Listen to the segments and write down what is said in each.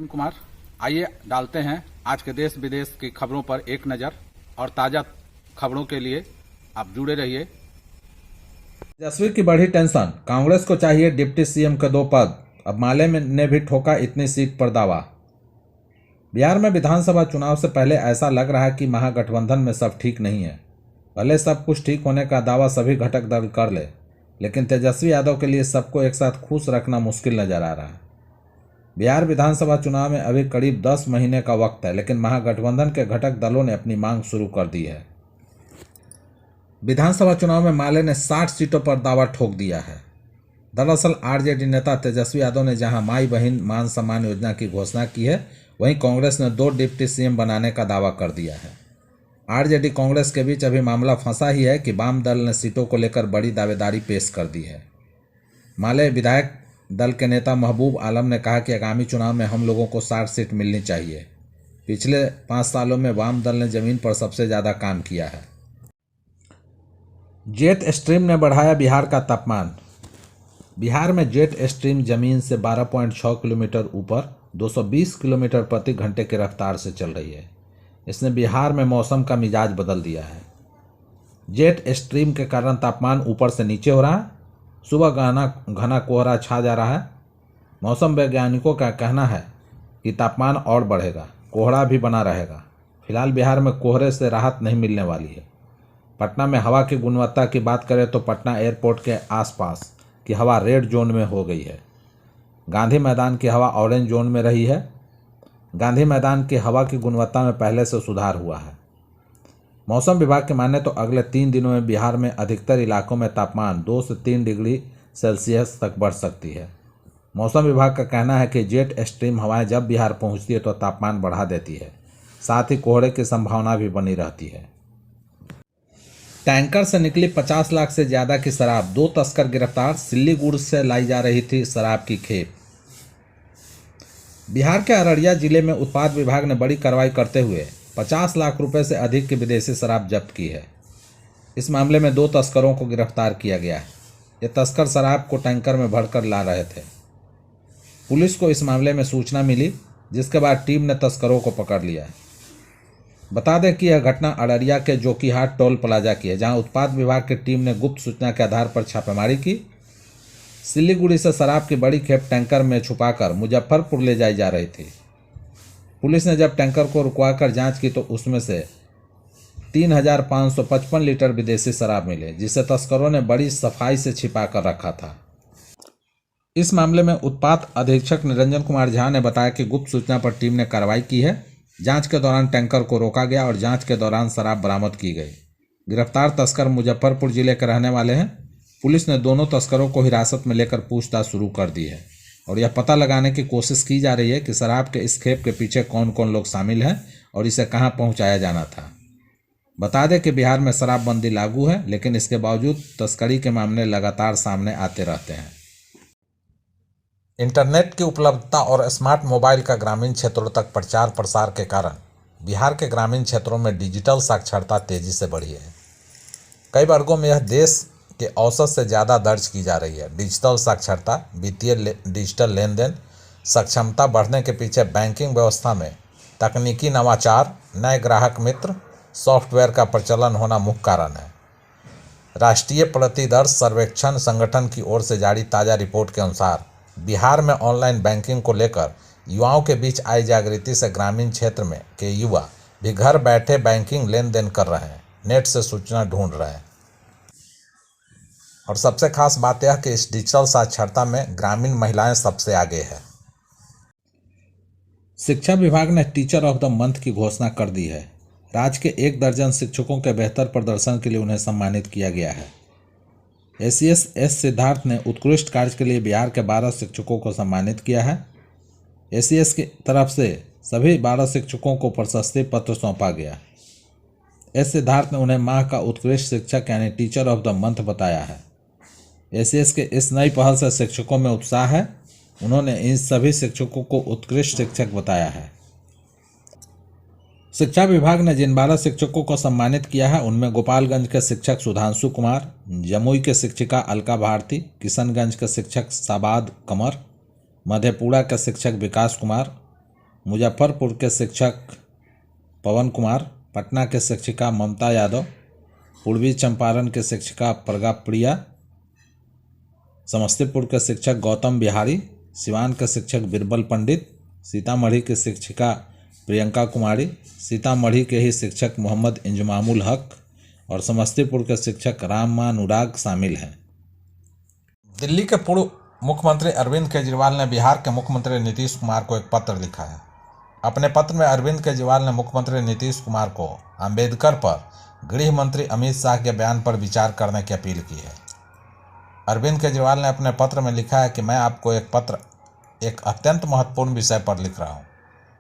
प्रेम कुमार। आइए डालते हैं आज के देश विदेश की खबरों पर एक नज़र और ताज़ा खबरों के लिए आप जुड़े रहिए। तेजस्वी की बढ़ी टेंशन, कांग्रेस को चाहिए डिप्टी सीएम के 2 पद। अब माले ने भी ठोका इतनी सीट पर दावा। बिहार में विधानसभा चुनाव से पहले ऐसा लग रहा है कि महागठबंधन में सब ठीक नहीं है। भले सब कुछ ठीक होने का दावा सभी घटक दल कर ले, लेकिन तेजस्वी यादव के लिए सबको एक साथ खुश रखना मुश्किल नजर आ रहा है। बिहार विधानसभा चुनाव में अभी करीब 10 महीने का वक्त है, लेकिन महागठबंधन के घटक दलों ने अपनी मांग शुरू कर दी है। विधानसभा चुनाव में माले ने 60 सीटों पर दावा ठोक दिया है। दरअसल आरजेडी नेता तेजस्वी यादव ने जहां माई बहन मान सम्मान योजना की घोषणा की है, वहीं कांग्रेस ने 2 डिप्टी सीएम बनाने का दावा कर दिया है। आरजेडी कांग्रेस के बीच अभी मामला फंसा ही है कि वाम दल ने सीटों को लेकर बड़ी दावेदारी पेश कर दी है। माले विधायक दल के नेता महबूब आलम ने कहा कि आगामी चुनाव में हम लोगों को 60 सीट मिलनी चाहिए। पिछले 5 सालों में वाम दल ने जमीन पर सबसे ज़्यादा काम किया है। जेट स्ट्रीम ने बढ़ाया बिहार का तापमान। बिहार में जेट स्ट्रीम जमीन से 12.6 किलोमीटर ऊपर 220 किलोमीटर प्रति घंटे की रफ्तार से चल रही है। इसने बिहार में मौसम का मिजाज बदल दिया है। जेट स्ट्रीम के कारण तापमान ऊपर से नीचे हो रहा है। सुबह घना कोहरा छा जा रहा है। मौसम वैज्ञानिकों का कहना है कि तापमान और बढ़ेगा, कोहरा भी बना रहेगा। फिलहाल बिहार में कोहरे से राहत नहीं मिलने वाली है। पटना में हवा की गुणवत्ता की बात करें तो पटना एयरपोर्ट के आसपास की हवा रेड जोन में हो गई है। गांधी मैदान की हवा ऑरेंज जोन में रही है। गांधी मैदान की हवा की गुणवत्ता में पहले से सुधार हुआ है। मौसम विभाग के माने तो अगले 3 दिनों में बिहार में अधिकतर इलाकों में तापमान 2 से 3 डिग्री सेल्सियस तक बढ़ सकती है। मौसम विभाग का कहना है कि जेट स्ट्रीम हवाएं जब बिहार पहुंचती है तो तापमान बढ़ा देती है, साथ ही कोहरे की संभावना भी बनी रहती है। टैंकर से निकली 50 लाख से ज़्यादा की शराब, 2 तस्कर गिरफ्तार। सिल्लीगुड़ से लाई जा रही थी शराब की खेप। बिहार के अररिया जिले में उत्पाद विभाग ने बड़ी कार्रवाई करते हुए 50 लाख रुपए से अधिक की विदेशी शराब जब्त की है। इस मामले में 2 तस्करों को गिरफ्तार किया गया है। ये तस्कर शराब को टैंकर में भरकर ला रहे थे। पुलिस को इस मामले में सूचना मिली, जिसके बाद टीम ने तस्करों को पकड़ लिया है। बता दें कि यह घटना अररिया के जोकीहाट टोल प्लाजा की है, जहां उत्पाद विभाग की टीम ने गुप्त सूचना के आधार पर छापेमारी की। सिल्लीगुड़ी से शराब की बड़ी खेप टैंकर में छुपाकर मुजफ्फरपुर ले जाई जा रही थी। पुलिस ने जब टैंकर को रुकवाकर जांच की तो उसमें से 3,555 लीटर विदेशी शराब मिले, जिसे तस्करों ने बड़ी सफाई से छिपा कर रखा था। इस मामले में उत्पाद अधीक्षक निरंजन कुमार झा ने बताया कि गुप्त सूचना पर टीम ने कार्रवाई की है। जांच के दौरान टैंकर को रोका गया और जांच के दौरान शराब बरामद की गई। गिरफ्तार तस्कर मुजफ्फरपुर जिले के रहने वाले हैं। पुलिस ने दोनों तस्करों को हिरासत में लेकर पूछताछ शुरू कर दी है और यह पता लगाने की कोशिश की जा रही है कि शराब के इस खेप के पीछे कौन कौन लोग शामिल हैं और इसे कहां पहुंचाया जाना था। बता दें कि बिहार में शराबबंदी लागू है, लेकिन इसके बावजूद तस्करी के मामले लगातार सामने आते रहते हैं। इंटरनेट की उपलब्धता और स्मार्ट मोबाइल का ग्रामीण क्षेत्रों तक प्रचार प्रसार के कारण बिहार के ग्रामीण क्षेत्रों में डिजिटल साक्षरता तेजी से बढ़ी है। कई वर्गों में यह देश के औसत से ज़्यादा दर्ज की जा रही है। डिजिटल साक्षरता, वित्तीय डिजिटल लेन देन सक्षमता बढ़ने के पीछे बैंकिंग व्यवस्था में तकनीकी नवाचार, नए ग्राहक मित्र सॉफ्टवेयर का प्रचलन होना मुख्य कारण है। राष्ट्रीय प्रतिदर्श सर्वेक्षण संगठन की ओर से जारी ताज़ा रिपोर्ट के अनुसार बिहार में ऑनलाइन बैंकिंग को लेकर युवाओं के बीच आई जागृति से ग्रामीण क्षेत्र में के युवा भी घर बैठे बैंकिंग लेन देन कर रहे हैं, नेट से सूचना ढूंढ रहे हैं। और सबसे खास बात यह कि इस डिजिटल साक्षरता में ग्रामीण महिलाएं सबसे आगे है। शिक्षा विभाग ने टीचर ऑफ द मंथ की घोषणा कर दी है। राज्य के 1 दर्जन शिक्षकों के बेहतर प्रदर्शन के लिए उन्हें सम्मानित किया गया है। एसीएस एस सिद्धार्थ ने उत्कृष्ट कार्य के लिए बिहार के 12 शिक्षकों को सम्मानित किया है। एसीएस की तरफ से सभी 12 शिक्षकों को प्रशस्ति पत्र सौंपा गया। एस सिद्धार्थ ने उन्हें माह का उत्कृष्ट शिक्षक यानी टीचर ऑफ द मंथ बताया है। एसीएस के इस नई पहल से शिक्षकों में उत्साह है। उन्होंने इन सभी शिक्षकों को उत्कृष्ट शिक्षक बताया है। शिक्षा विभाग ने जिन 12 शिक्षकों को सम्मानित किया है, उनमें गोपालगंज के शिक्षक सुधांशु कुमार, जमुई के शिक्षिका अलका भारती, किशनगंज के शिक्षक साबाद कमर, मधेपुरा के शिक्षक विकास कुमार, मुजफ्फरपुर के शिक्षक पवन कुमार, पटना के शिक्षिका ममता यादव, पूर्वी चंपारण के शिक्षिका प्रज्ञा प्रिया, समस्तीपुर के शिक्षक गौतम बिहारी, सिवान के शिक्षक बिरबल पंडित, सीतामढ़ी की शिक्षिका प्रियंका कुमारी, सीतामढ़ी के ही शिक्षक मोहम्मद इंजमामुल हक और समस्तीपुर के शिक्षक राममा अनुराग शामिल हैं। दिल्ली के पूर्व मुख्यमंत्री अरविंद केजरीवाल ने बिहार के मुख्यमंत्री नीतीश कुमार को एक पत्र लिखा है। अपने पत्र में अरविंद केजरीवाल ने मुख्यमंत्री नीतीश कुमार को अंबेडकर पर गृह मंत्री अमित शाह के बयान पर विचार करने की अपील की है। अरविंद केजरीवाल ने अपने पत्र में लिखा है कि मैं आपको एक अत्यंत महत्वपूर्ण विषय पर लिख रहा हूँ,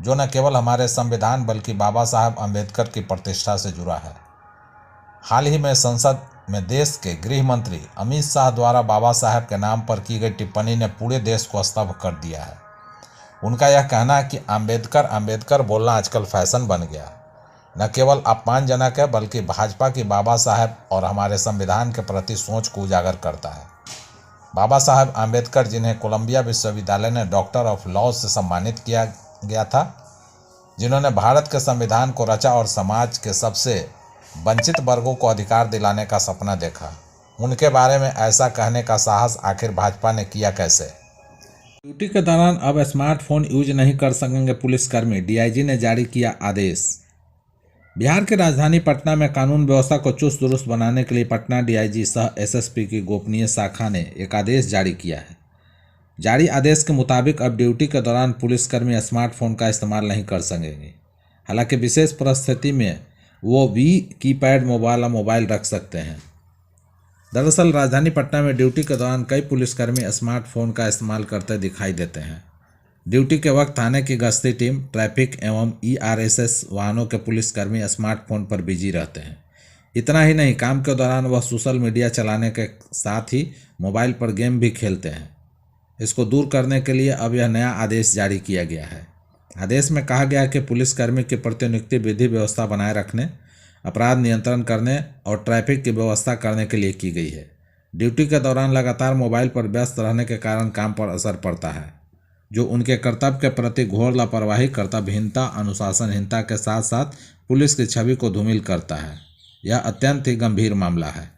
जो न केवल हमारे संविधान बल्कि बाबा साहब अम्बेडकर की प्रतिष्ठा से जुड़ा है। हाल ही में संसद में देश के गृह मंत्री अमित शाह द्वारा बाबा साहब के नाम पर की गई टिप्पणी ने पूरे देश को स्तब्ध कर दिया है। उनका यह कहना है कि अम्बेडकर बोलना आजकल फैशन बन गया, न केवल अपमानजनक है बल्कि भाजपा की बाबा साहब और हमारे संविधान के प्रति सोच को उजागर करता है। बाबा साहब अम्बेडकर, जिन्हें कोलंबिया विश्वविद्यालय ने डॉक्टर ऑफ लॉ से सम्मानित किया गया था, जिन्होंने भारत के संविधान को रचा और समाज के सबसे वंचित वर्गों को अधिकार दिलाने का सपना देखा, उनके बारे में ऐसा कहने का साहस आखिर भाजपा ने किया कैसे? ड्यूटी के दौरान अब स्मार्टफोन यूज नहीं कर सकेंगे पुलिसकर्मी, डीआईजी ने जारी किया आदेश। बिहार की राजधानी पटना में कानून व्यवस्था को चुस्त दुरुस्त बनाने के लिए पटना डीआईजी सह एसएसपी की गोपनीय शाखा ने एक आदेश जारी किया है। जारी आदेश के मुताबिक अब ड्यूटी के दौरान पुलिसकर्मी स्मार्टफोन का इस्तेमाल नहीं कर सकेंगे। हालांकि विशेष परिस्थिति में वो कीपैड मोबाइल रख सकते हैं। दरअसल राजधानी पटना में ड्यूटी के दौरान कई पुलिसकर्मी स्मार्टफोन का इस्तेमाल करते दिखाई देते हैं। ड्यूटी के वक्त थाने की गश्ती टीम, ट्रैफिक एवं ईआरएसएस वाहनों के पुलिसकर्मी स्मार्टफोन पर बिजी रहते हैं। इतना ही नहीं, काम के दौरान वह सोशल मीडिया चलाने के साथ ही मोबाइल पर गेम भी खेलते हैं। इसको दूर करने के लिए अब यह नया आदेश जारी किया गया है। आदेश में कहा गया है कि पुलिसकर्मी की प्रतिनियुक्ति विधि व्यवस्था बनाए रखने, अपराध नियंत्रण करने और ट्रैफिक की व्यवस्था करने के लिए की गई है। ड्यूटी के दौरान लगातार मोबाइल पर व्यस्त रहने के कारण काम पर असर पड़ता है, जो उनके कर्तव्य के प्रति घोर लापरवाही, कर्तव्यहीनता, अनुशासनहीनता के साथ साथ पुलिस की छवि को धूमिल करता है। यह अत्यंत ही गंभीर मामला है।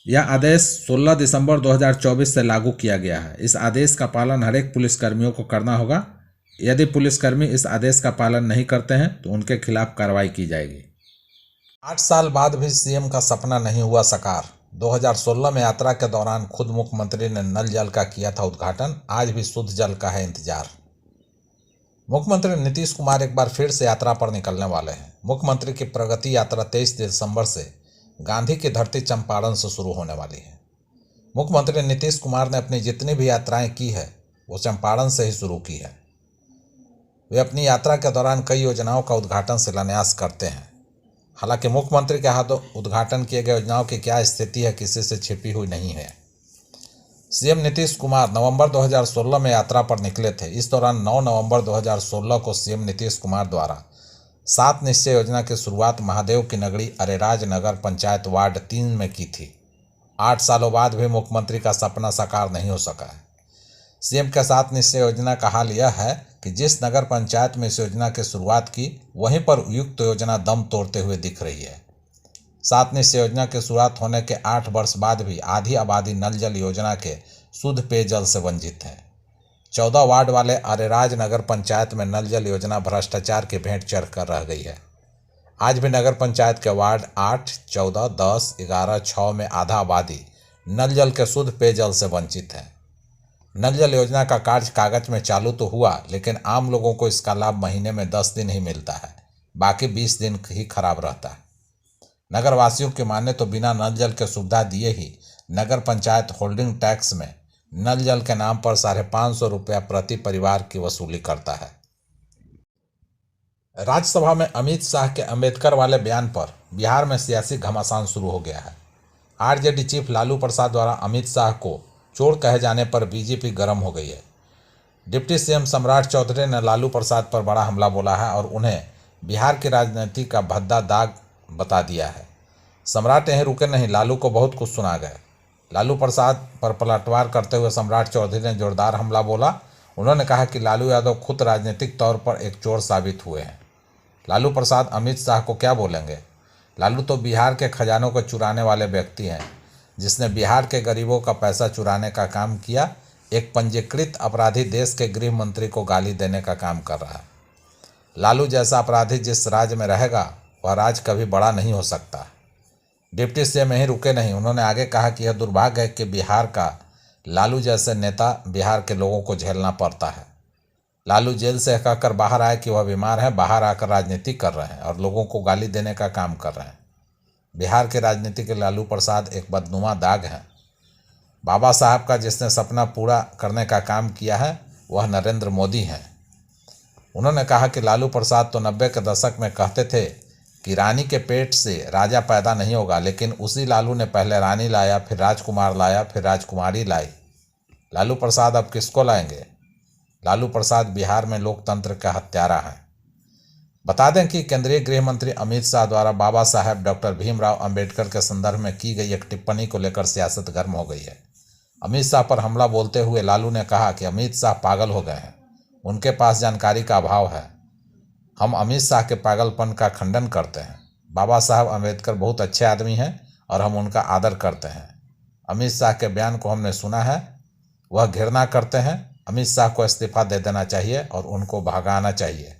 यह आदेश 16 दिसंबर 2024 से लागू किया गया है। इस आदेश का पालन हर एक पुलिसकर्मियों को करना होगा। यदि पुलिसकर्मी इस आदेश का पालन नहीं करते हैं तो उनके खिलाफ कार्रवाई की जाएगी। 8 साल बाद भी सीएम का सपना नहीं हुआ साकार। 2016 में यात्रा के दौरान खुद मुख्यमंत्री ने नल जल का किया था उद्घाटन। आज भी शुद्ध जल का है इंतजार। मुख्यमंत्री नीतीश कुमार एक बार फिर से यात्रा पर निकलने वाले हैं। मुख्यमंत्री की प्रगति यात्रा 23 दिसंबर से गांधी की धरती चंपारण से शुरू होने वाली है। मुख्यमंत्री नीतीश कुमार ने अपनी जितनी भी यात्राएं की है वो चंपारण से ही शुरू की है। वे अपनी यात्रा के दौरान कई योजनाओं का उद्घाटन शिलान्यास करते हैं। हालांकि मुख्यमंत्री के हाथों उद्घाटन किए गए योजनाओं की क्या स्थिति है किसी से छिपी हुई नहीं है। सीएम नीतीश कुमार नवंबर 2016 में यात्रा पर निकले थे। इस दौरान 9 नवंबर 2016 को सीएम नीतीश कुमार द्वारा 7 निश्चय योजना की शुरुआत महादेव की नगरी अरेराज नगर पंचायत वार्ड 3 में की थी। 8 सालों बाद भी मुख्यमंत्री का सपना साकार नहीं हो सका है। सीएम के 7 निश्चय योजना का हाल यह है कि जिस नगर पंचायत में इस योजना की शुरुआत की वहीं पर उक्त योजना दम तोड़ते हुए दिख रही है। 7 निश्चय योजना की शुरुआत होने के 8 वर्ष बाद भी आधी आबादी नल जल योजना के शुद्ध पेयजल से वंचित है। 14 वार्ड वाले अरेराज नगर पंचायत में नल जल योजना भ्रष्टाचार की भेंट चढ़ कर रह गई है। आज भी नगर पंचायत के वार्ड 8, 14, 10, 11, 6 में आधा आबादी नल जल के शुद्ध पेयजल से वंचित है। नल जल योजना का कार्य कागज में चालू तो हुआ, लेकिन आम लोगों को इसका लाभ महीने में 10 दिन ही मिलता है, बाकी 20 दिन ही खराब रहता है। नगर वासियों की माने तो बिना नल जल के सुविधा दिए ही नगर पंचायत होल्डिंग टैक्स में नल जल के नाम पर 550 रुपया प्रति परिवार की वसूली करता है। राज्यसभा में अमित शाह के अम्बेडकर वाले बयान पर बिहार में सियासी घमासान शुरू हो गया है। आरजेडी चीफ लालू प्रसाद द्वारा अमित शाह को चोर कहे जाने पर बीजेपी गर्म हो गई है। डिप्टी सीएम सम्राट चौधरी ने लालू प्रसाद पर बड़ा हमला बोला है और उन्हें बिहार की राजनीति का भद्दा दाग बता दिया है। सम्राट यहीं रुके नहीं, लालू को बहुत कुछ सुना गए। लालू प्रसाद पर पलटवार करते हुए सम्राट चौधरी ने जोरदार हमला बोला उन्होंने कहा कि लालू यादव खुद राजनीतिक तौर पर एक चोर साबित हुए हैं। लालू प्रसाद अमित शाह को क्या बोलेंगे? लालू तो बिहार के खजानों को चुराने वाले व्यक्ति हैं, जिसने बिहार के गरीबों का पैसा चुराने का काम किया। एक पंजीकृत अपराधी देश के गृह मंत्री को गाली देने का काम कर रहा है। लालू जैसा अपराधी जिस राज्य में रहेगा वह राज्य कभी बड़ा नहीं हो सकता। डिप्टी सीएम यहीं रुके नहीं, उन्होंने आगे कहा कि यह दुर्भाग्य है कि बिहार का लालू जैसे नेता बिहार के लोगों को झेलना पड़ता है। लालू जेल से कहकर बाहर आए कि वह बीमार है, बाहर आकर राजनीति कर रहे हैं और लोगों को गाली देने का काम कर रहे हैं। बिहार के राजनीति के लालू प्रसाद एक बदनुमा दाग हैं। बाबा साहब का जिसने सपना पूरा करने का काम किया है वह नरेंद्र मोदी हैं। उन्होंने कहा कि लालू प्रसाद तो 90 के दशक में कहते थे कि रानी के पेट से राजा पैदा नहीं होगा, लेकिन उसी लालू ने पहले रानी लाया, फिर राजकुमार लाया, फिर राजकुमारी लाई। लालू प्रसाद अब किसको लाएंगे? लालू प्रसाद बिहार में लोकतंत्र का हत्यारा है। बता दें कि केंद्रीय गृह मंत्री अमित शाह द्वारा बाबा साहेब डॉक्टर भीमराव अंबेडकर के संदर्भ में की गई एक टिप्पणी को लेकर सियासत गर्म हो गई है। अमित शाह पर हमला बोलते हुए लालू ने कहा कि अमित शाह पागल हो गए हैं, उनके पास जानकारी का अभाव है। हम अमित शाह के पागलपन का खंडन करते हैं। बाबा साहब अम्बेडकर बहुत अच्छे आदमी हैं और हम उनका आदर करते हैं। अमित शाह के बयान को हमने सुना है, वह घृणा करते हैं। अमित शाह को इस्तीफा दे देना चाहिए और उनको भगाना चाहिए।